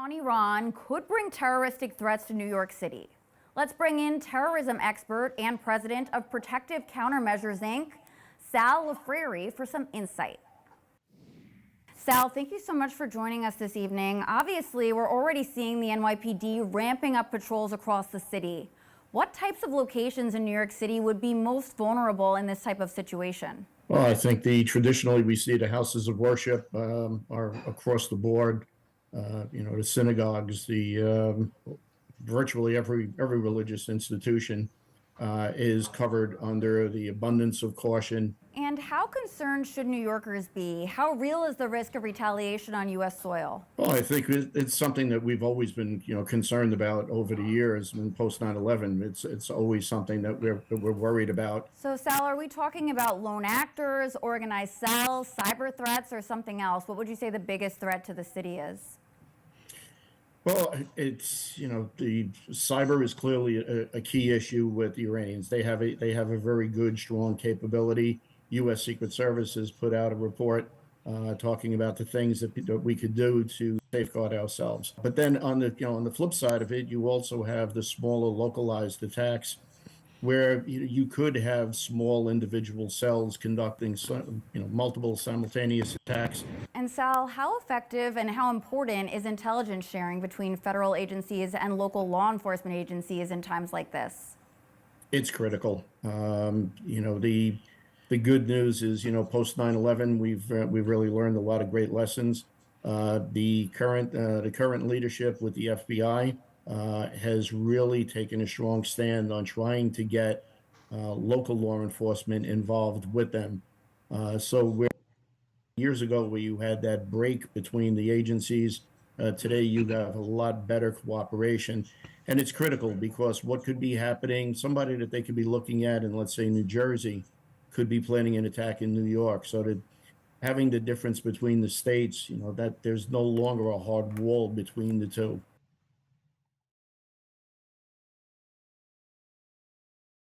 on Iran could bring terroristic threats to New York City. Let's bring in terrorism expert and president of Protective Countermeasures Inc., Sal Lifrieri, for some insight. Sal, thank you so much for joining us this evening. Obviously, we're already seeing the NYPD ramping up patrols across the city. What types of locations in New York City would be most vulnerable in this type of situation? Well, I think traditionally we see the houses of worship are across the board. The synagogues, virtually every religious institution is covered under the abundance of caution. And how concerned should New Yorkers be? How real is the risk of retaliation on U.S. soil? Well, I think it's something that we've always been, concerned about over the years. And post 9/11, it's always something that we're worried about. So, Sal, are we talking about lone actors, organized cells, cyber threats, or something else? What would you say the biggest threat to the city is? Well, it's, the cyber is clearly a key issue with the Iranians. They have a very good, strong capability. U.S. Secret Service has put out a report talking about the things that we could do to safeguard ourselves. But then on the flip side of it, you also have the smaller localized attacks, where you could have small individual cells conducting multiple simultaneous attacks. And Sal, how effective and how important is intelligence sharing between federal agencies and local law enforcement agencies in times like this? It's critical. The good news is, post 9/11, we've really learned a lot of great lessons. The current leadership with the FBI has really taken a strong stand on trying to get local law enforcement involved with them. Years ago, where you had that break between the agencies, today you have a lot better cooperation. And it's critical because what could be happening, somebody that they could be looking at in, let's say, New Jersey, could be planning an attack in New York. So that having the difference between the states, that there's no longer a hard wall between the two.